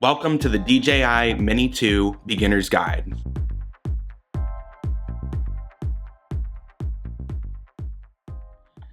Welcome to the DJI Mini 2 Beginner's Guide.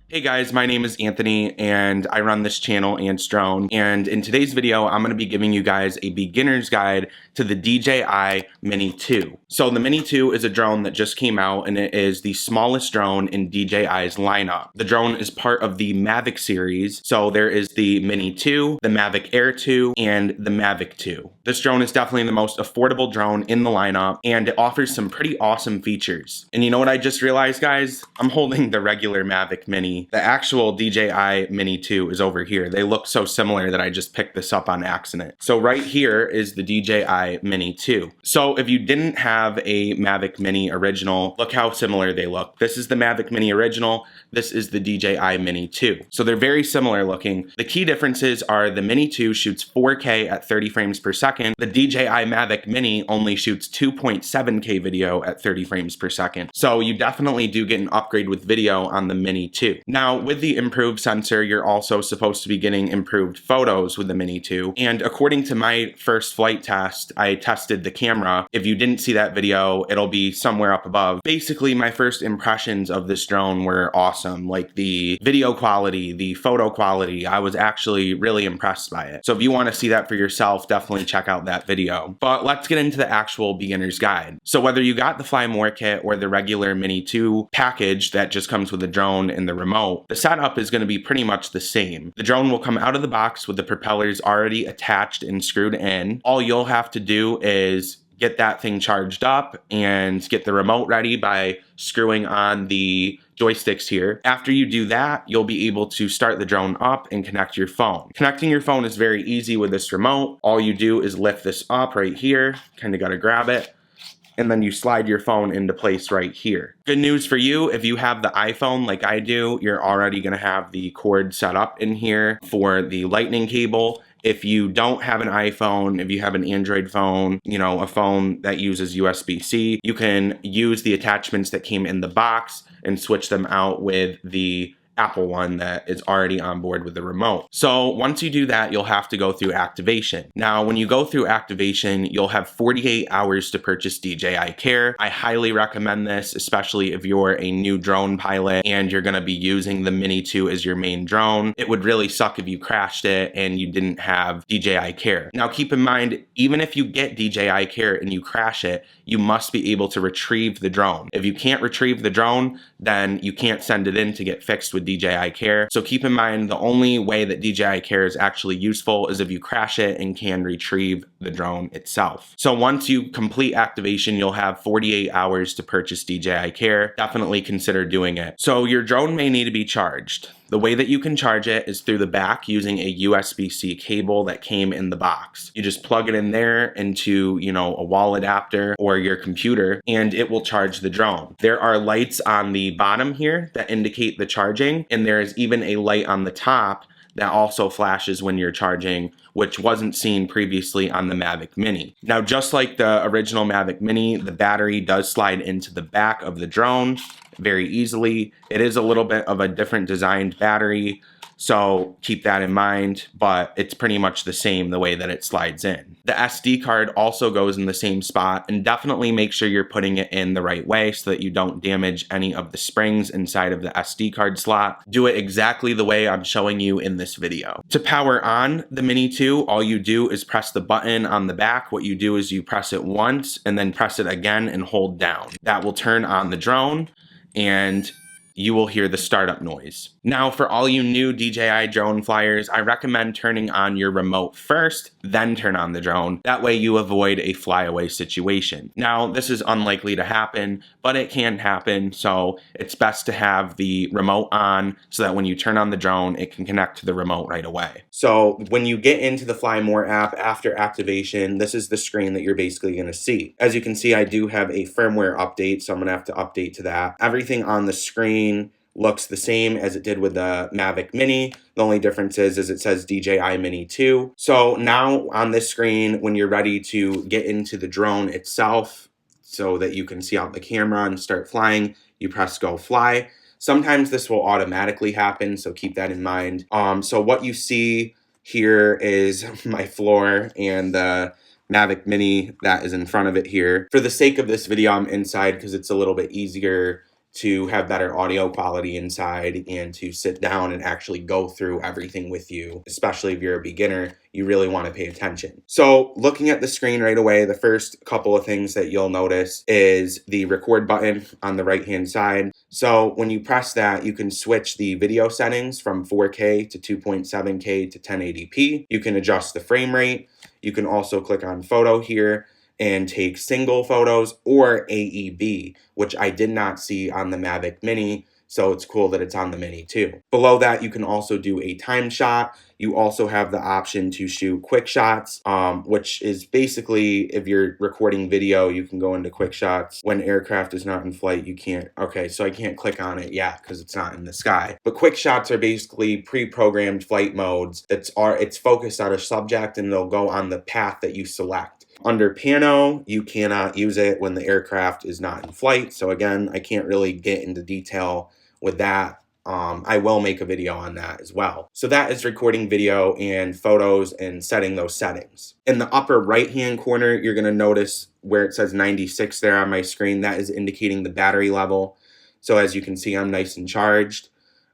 Hey guys, my name is Anthony and I run this channel Ants Drone, and in today's video I'm going to be giving you guys a beginner's guide to the DJI Mini 2. So the Mini 2 is a drone that just came out and it is the smallest drone in DJI's lineup. The drone is part of the Mavic series, so there is the Mini 2, the Mavic Air 2, and the Mavic 2. This drone is definitely the most affordable drone in the lineup and it offers some pretty awesome features. And you know what I just realized, guys? I'm holding the regular Mavic Mini. The actual DJI Mini 2 is over here. They look so similar that I just picked this up on accident. So right here is the DJI Mini 2. So if you didn't have a Mavic Mini original, look how similar they look. This is the Mavic Mini original. This is the DJI Mini 2. So they're very similar looking. The key differences are the Mini 2 shoots 4K at 30 frames per second. The DJI Mavic Mini only shoots 2.7K video at 30 frames per second. So you definitely do get an upgrade with video on the Mini 2. Now, with the improved sensor, you're also supposed to be getting improved photos with the Mini 2. And according to my first flight test, I tested the camera. If you didn't see that video, it'll be somewhere up above. Basically, my first impressions of this drone were awesome. Like the video quality, the photo quality, I was actually really impressed by it. So if you want to see that for yourself, definitely check out that video. But let's get into the actual beginner's guide. So whether you got the Fly More kit or the regular Mini 2 package that just comes with the drone and the remote, the setup is going to be pretty much the same. The drone will come out of the box with the propellers already attached and screwed in. All you'll have to do is get that thing charged up and get the remote ready by screwing on the joysticks here. After you do that, you'll be able to start the drone up and connect your phone. Connecting your phone is very easy with this remote. All you do is lift this up right here, kind of got to grab it, and then you slide your phone into place right here. Good news for you, if you have the iPhone like I do, you're already gonna have the cord set up in here for the lightning cable. If you don't have an iPhone, if you have an Android phone, you know, a phone that uses USB-C, you can use the attachments that came in the box and switch them out with the Apple one that is already on board with the remote. So once you do that, you'll have to go through activation. Now, when you go through activation, you'll have 48 hours to purchase DJI Care. I highly recommend this, especially if you're a new drone pilot and you're gonna be using the Mini 2 as your main drone. It would really suck if you crashed it and you didn't have DJI Care. Now, keep in mind, even if you get DJI Care and you crash it, you must be able to retrieve the drone. If you can't retrieve the drone, then you can't send it in to get fixed with DJI Care. So keep in mind, the only way that DJI Care is actually useful is if you crash it and can retrieve the drone itself. So once you complete activation, you'll have 48 hours to purchase DJI Care. Definitely consider doing it. So your drone may need to be charged. The way that you can charge it is through the back using a USB-C cable that came in the box. You just plug it in there into, you know, a wall adapter or your computer and it will charge the drone. There are lights on the bottom here that indicate the charging, and there is even a light on the top that also flashes when you're charging, which wasn't seen previously on the Mavic Mini. Now, just like the original Mavic Mini, the battery does slide into the back of the drone very easily. It is a little bit of a different designed battery, so keep that in mind, but it's pretty much the same the way that it slides in. The SD card also goes in the same spot, and definitely make sure you're putting it in the right way so that you don't damage any of the springs inside of the SD card slot. Do it exactly the way I'm showing you in this video. To power on the Mini 2, all you do is press the button on the back. What you do is you press it once and then press it again and hold down. That will turn on the drone and you will hear the startup noise. Now, for all you new DJI drone flyers, I recommend turning on your remote first, then turn on the drone. That way you avoid a flyaway situation. Now, this is unlikely to happen, but it can happen, so it's best to have the remote on so that when you turn on the drone, it can connect to the remote right away. So when you get into the Fly More app after activation, this is the screen that you're basically gonna see. As you can see, I do have a firmware update, so I'm gonna have to update to that. Everything on the screen looks the same as it did with the Mavic Mini. The only difference is it says DJI Mini 2. So now on this screen, when you're ready to get into the drone itself so that you can see out the camera and start flying, you press go fly. Sometimes this will automatically happen, so keep that in mind. So what you see Here is my floor and the Mavic Mini that is in front of it here. For the sake of this video, I'm inside because it's a little bit easier to have better audio quality inside and to sit down and actually go through everything with you, especially if you're a beginner. You really want to pay attention. So looking at the screen right away, the first couple of things that you'll notice is the record button on the right hand side. So when you press that, you can switch the video settings from 4K to 2.7K to 1080p. You can adjust the frame rate. You can also click on photo here and take single photos or AEB, which I did not see on the Mavic Mini. So it's cool that it's on the Mini too. Below that, you can also do a time shot. You also have the option to shoot quick shots, which is basically if you're recording video, you can go into quick shots. When aircraft is not in flight, you can't. Okay, so I can't click on it yet because it's not in the sky. But quick shots are basically pre-programmed flight modes. It's focused on a subject and they'll go on the path that you select. Under pano, you cannot use it when the aircraft is not in flight. So again, I can't really get into detail with that. I will make a video on that as well. So that is recording video and photos and setting those settings. In the upper right hand corner, you're going to notice where it says 96 there on my screen. That is indicating the battery level. So as you can see, I'm nice and charged.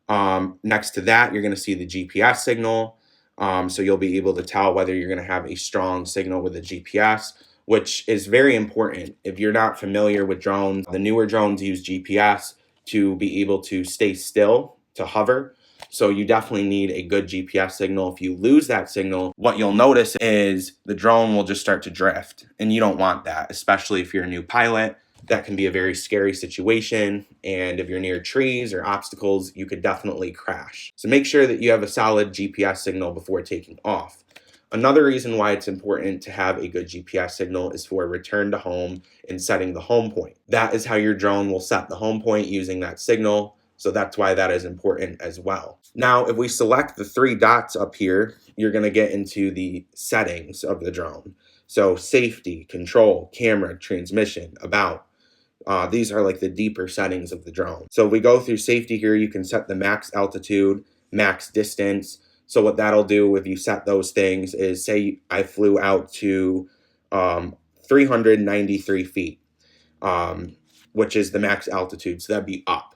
Next to that, you're going to see the GPS signal. So you'll be able to tell whether you're going to have a strong signal with the GPS, which is very important. If you're not familiar with drones, the newer drones use GPS to be able to stay still, to hover. So you definitely need a good GPS signal. If you lose that signal, what you'll notice is the drone will just start to drift. And you don't want that, especially if you're a new pilot. That can be a very scary situation. And if you're near trees or obstacles, you could definitely crash. So make sure that you have a solid GPS signal before taking off. Another reason why it's important to have a good GPS signal is for return to home and setting the home point. That is how your drone will set the home point using that signal. So that's why that is important as well. Now, if we select the three dots up here, you're going to get into the settings of the drone. So safety, control, camera, transmission, about. These are like the deeper settings of the drone. So if we go through safety here, you can set the max altitude, max distance. So what that'll do if you set those things is, say I flew out to 393 feet, which is the max altitude. So that'd be up.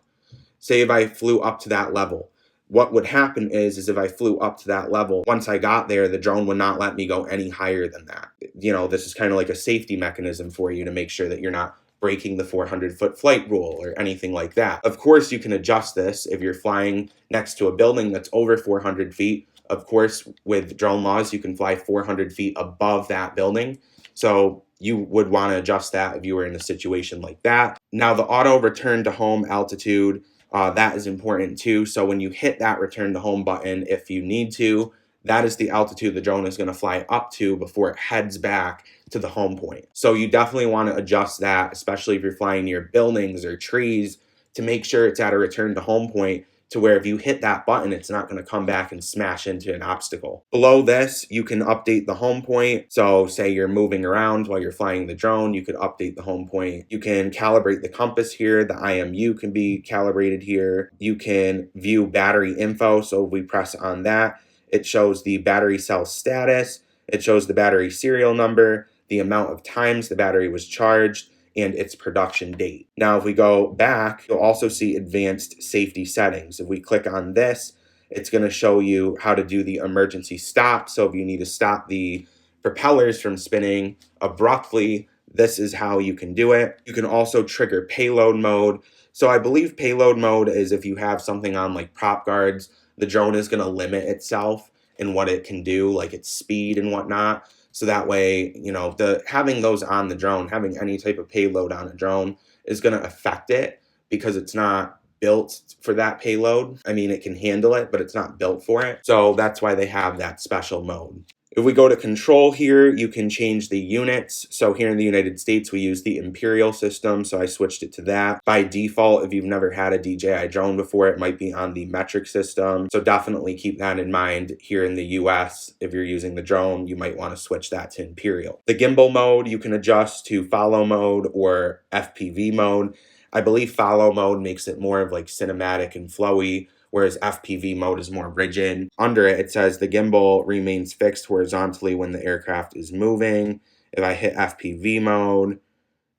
Say if I flew up to that level, what would happen is if I flew up to that level, once I got there, the drone would not let me go any higher than that. You know, this is kind of like a safety mechanism for you to make sure that you're not breaking the 400-foot flight rule or anything like that. Of course, you can adjust this if you're flying next to a building that's over 400 feet. Of course, with drone laws, you can fly 400 feet above that building. So you would want to adjust that if you were in a situation like that. Now, the auto return to home altitude, that is important too. So when you hit that return to home button, if you need to, that is the altitude the drone is going to fly up to before it heads back to the home point. So you definitely want to adjust that, especially if you're flying near buildings or trees, to make sure it's at a return to home point to where if you hit that button, it's not going to come back and smash into an obstacle. Below this, you can update the home point. So say you're moving around while you're flying the drone, you could update the home point. You can calibrate the compass here. The IMU can be calibrated here. You can view battery info. So if we press on that, it shows the battery cell status. It shows the battery serial number, the amount of times the battery was charged, and its production date. Now, if we go back, you'll also see advanced safety settings. If we click on this, it's going to show you how to do the emergency stop. So if you need to stop the propellers from spinning abruptly, this is how you can do it. You can also trigger payload mode. So I believe payload mode is if you have something on like prop guards, the drone is going to limit itself in what it can do, like its speed and whatnot. So that way, you know, having those on the drone, having any type of payload on a drone is going to affect it because it's not built for that payload. I mean, it can handle it, but it's not built for it. So that's why they have that special mode. If we go to control here, you can change the units. So here in the United States, we use the Imperial system. So I switched it to that. By default, if you've never had a DJI drone before, it might be on the metric system. So definitely keep that in mind. Here in the US, if you're using the drone, you might want to switch that to Imperial. The gimbal mode, you can adjust to follow mode or FPV mode. I believe follow mode makes it more of like cinematic and flowy, whereas FPV mode is more rigid. Under it, it says the gimbal remains fixed horizontally when the aircraft is moving. If I hit FPV mode,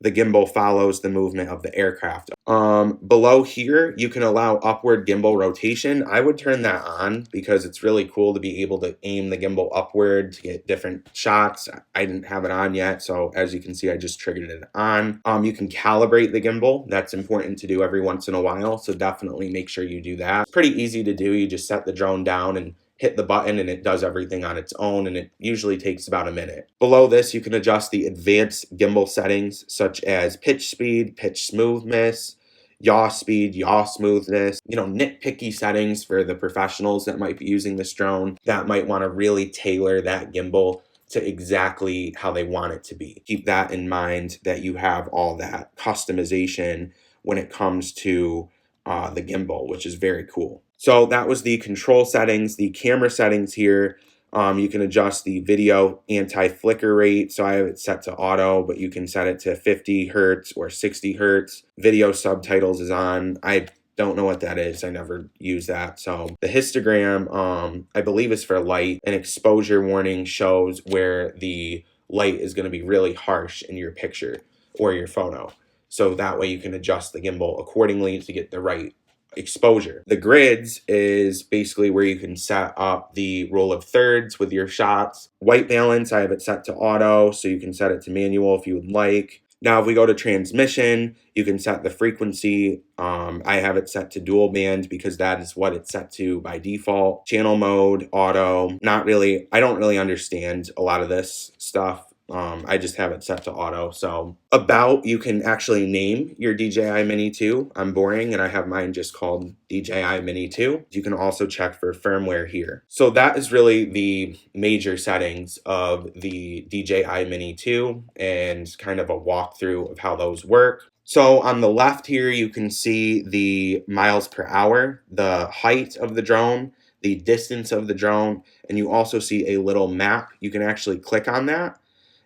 the gimbal follows the movement of the aircraft. Below here, you can allow upward gimbal rotation. I would turn that on because it's really cool to be able to aim the gimbal upward to get different shots. I didn't have it on yet, so as you can see, I just triggered it on. You can calibrate the gimbal. That's important to do every once in a while, so definitely make sure you do that. It's pretty easy to do. You just set the drone down and hit the button and it does everything on its own, and it usually takes about a minute. Below this, you can adjust the advanced gimbal settings such as pitch speed, pitch smoothness, yaw speed, yaw smoothness, nitpicky settings for the professionals that might be using this drone that might want to really tailor that gimbal to exactly how they want it to be. Keep that in mind, that you have all that customization when it comes to the gimbal, which is very cool. So that was the control settings. The camera settings here, you can adjust the video anti-flicker rate. So I have it set to auto, but you can set it to 50 hertz or 60 hertz. Video subtitles is on. I don't know what that is. I never use that. So the histogram, I believe is for light. An exposure warning shows where the light is going to be really harsh in your picture or your photo. So that way you can adjust the gimbal accordingly to get the right exposure. The grids is basically where you can set up the rule of thirds with your shots. White balance, I have it set to auto, so you can set it to manual if you would like. Now, if we go to transmission, you can set the frequency. I have it set to dual band because that is what it's set to by default. Channel mode, auto, I don't really understand a lot of this stuff. I just have it set to auto. So about, you can actually name your DJI Mini 2. I'm boring and I have mine just called DJI Mini 2. You can also check for firmware here. So that is really the major settings of the DJI Mini 2 and kind of a walkthrough of how those work. So on the left here, you can see the miles per hour, the height of the drone, the distance of the drone, and you also see a little map. You can actually click on that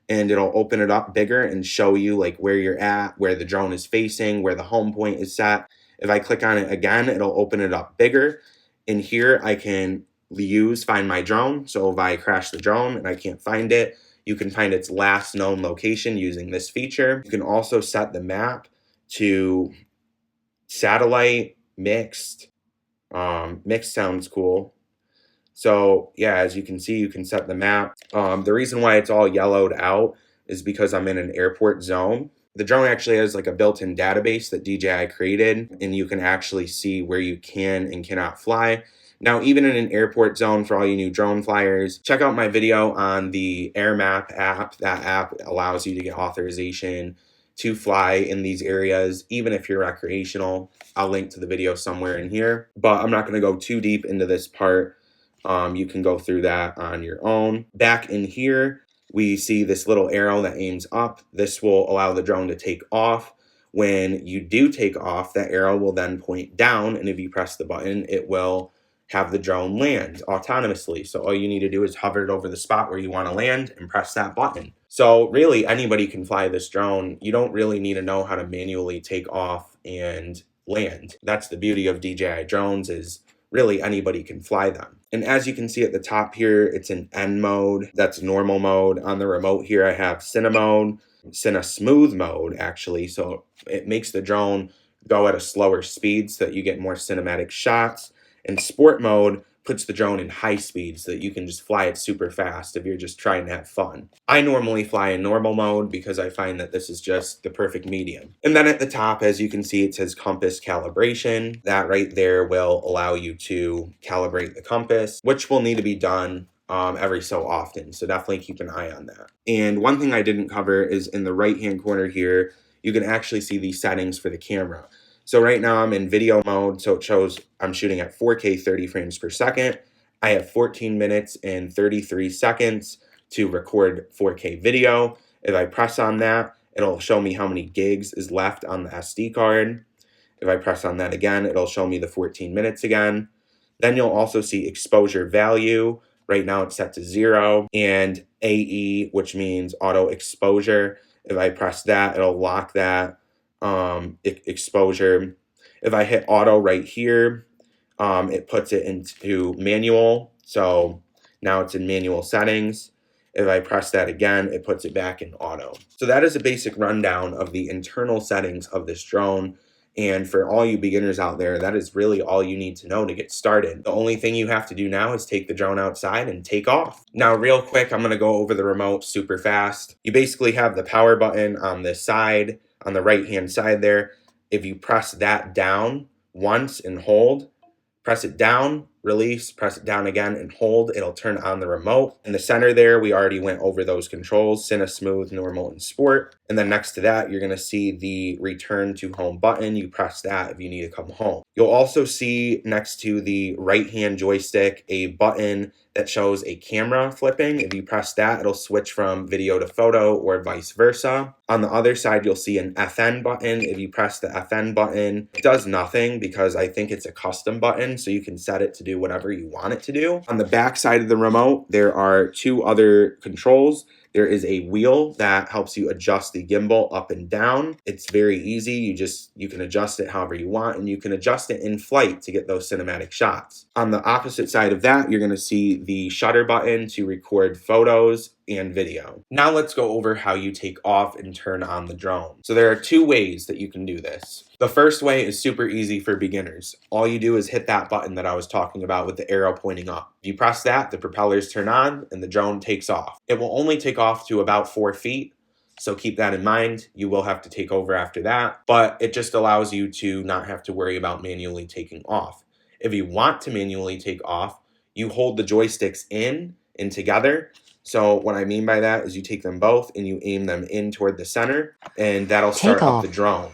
and it'll open it up bigger and show you like where you're at, where the drone is facing, where the home point is set. If I click on it again, it'll open it up bigger. In here, I can find my drone. So if I crash the drone and I can't find it, you can find its last known location using this feature. You can also set the map to satellite, mixed. Mixed sounds cool. So yeah, as you can see, you can set the map. The reason why it's all yellowed out is because I'm in an airport zone. The drone actually has like a built-in database that DJI created, and you can actually see where you can and cannot fly. Now, even in an airport zone, for all you new drone flyers, check out my video on the AirMap app. That app allows you to get authorization to fly in these areas, even if you're recreational. I'll link to the video somewhere in here, but I'm not going to go too deep into this part. You can go through that on your own. Back in here, we see this little arrow that aims up. This will allow the drone to take off. When you do take off, that arrow will then point down, and if you press the button, it will have the drone land autonomously. So all you need to do is hover it over the spot where you want to land and press that button. So really, anybody can fly this drone. You don't really need to know how to manually take off and land. That's the beauty of DJI drones, is really anybody can fly them. And as you can see at the top here, it's in N mode. That's normal mode. On the remote here, I have Cine mode, Cine smooth mode actually. So it makes the drone go at a slower speed so that you get more cinematic shots. And sport mode puts the drone in high speed so that you can just fly it super fast if you're just trying to have fun. I normally fly in normal mode because I find that this is just the perfect medium. And then at the top, as you can see, it says compass calibration. That right there will allow you to calibrate the compass, which will need to be done every so often. So definitely keep an eye on that. And one thing I didn't cover is in the right-hand corner here, you can actually see the settings for the camera. So right now I'm in video mode, so it shows I'm shooting at 4K 30 frames per second. I have 14 minutes and 33 seconds to record 4K video. If I press on that, it'll show me how many gigs is left on the SD card. If I press on that again, it'll show me the 14 minutes again. Then you'll also see exposure value. Right now it's set to 0, and AE, which means auto exposure. If I press that, it'll lock that exposure. If I hit auto right here, it puts it into manual. So now it's in manual settings. If I press that again, it puts it back in auto. So that is a basic rundown of the internal settings of this drone. And for all you beginners out there, that is really all you need to know to get started. The only thing you have to do now is take the drone outside and take off. Now, real quick, I'm gonna go over the remote super fast. You basically have the power button on this side, on the right-hand side there. If you press that down once and hold, press it down, release, press it down again and hold, it'll turn on the remote. In the center there, we already went over those controls, Cine, Smooth, Normal, and Sport. And then next to that, you're gonna see the return to home button. You press that if you need to come home. You'll also see next to the right-hand joystick, a button that shows a camera flipping. If you press that, it'll switch from video to photo or vice versa. On the other side, you'll see an FN button. If you press the FN button, it does nothing because I think it's a custom button, so you can set it to do whatever you want it to do. On the back side of the remote, there are two other controls. There is a wheel that helps you adjust the gimbal up and down. It's very easy. You can adjust it however you want, and you can adjust it in flight to get those cinematic shots. On the opposite side of that, you're gonna see the shutter button to record photos and video. Now let's go over how you take off and turn on the drone. So there are two ways that you can do this. The first way is super easy for beginners. All you do is hit that button that I was talking about with the arrow pointing up. If you press that, the propellers turn on and the drone takes off. It will only take off to about 4 feet. So keep that in mind. You will have to take over after that, but it just allows you to not have to worry about manually taking off. If you want to manually take off, you hold the joysticks in and together. So what I mean by that is you take them both and you aim them in toward the center, and that'll start up the drone.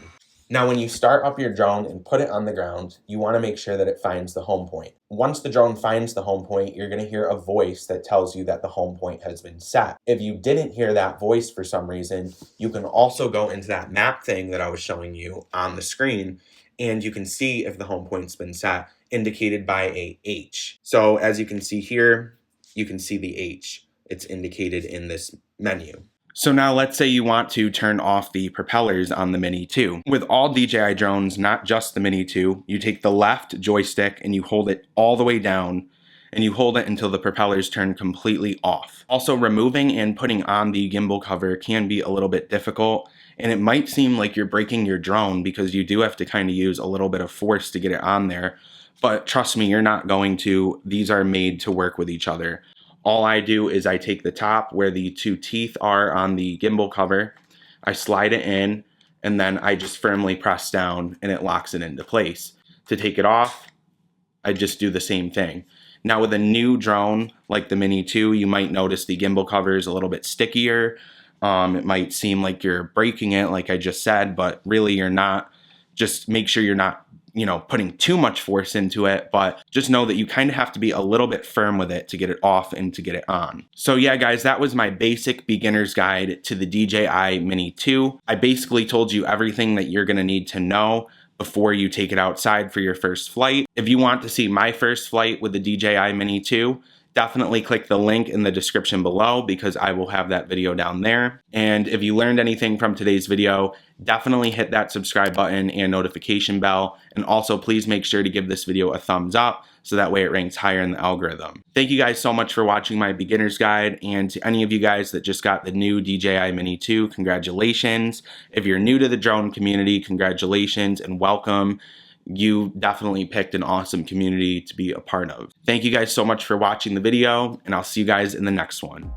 Now, when you start up your drone and put it on the ground, you want to make sure that it finds the home point. Once the drone finds the home point, you're going to hear a voice that tells you that the home point has been set. If you didn't hear that voice for some reason, you can also go into that map thing that I was showing you on the screen, and you can see if the home point's been set, indicated by a H. So as you can see here, you can see the H. It's indicated in this menu. So now let's say you want to turn off the propellers on the Mini 2. With all DJI drones, not just the Mini 2, you take the left joystick and you hold it all the way down, and you hold it until the propellers turn completely off. Also, removing and putting on the gimbal cover can be a little bit difficult, and it might seem like you're breaking your drone because you do have to kind of use a little bit of force to get it on there. But trust me, you're not going to. These are made to work with each other. All I do is I take the top where the two teeth are on the gimbal cover, I slide it in, and then I just firmly press down and it locks it into place. To take it off, I just do the same thing. Now with a new drone like the Mini 2, you might notice the gimbal cover is a little bit stickier. It might seem like you're breaking it, like I just said, but really you're not. Just make sure you're not putting too much force into it, but just know that you kind of have to be a little bit firm with it to get it off and to get it on. So yeah, guys, that was my basic beginner's guide to the DJI Mini 2. I basically told you everything that you're gonna need to know before you take it outside for your first flight. If you want to see my first flight with the DJI Mini 2, definitely click the link in the description below because I will have that video down there. And if you learned anything from today's video, definitely hit that subscribe button and notification bell. And also please make sure to give this video a thumbs up so that way it ranks higher in the algorithm. Thank you guys so much for watching my beginner's guide, and to any of you guys that just got the new DJI Mini 2, congratulations. If you're new to the drone community, congratulations and welcome. You definitely picked an awesome community to be a part of. Thank you guys so much for watching the video, and I'll see you guys in the next one.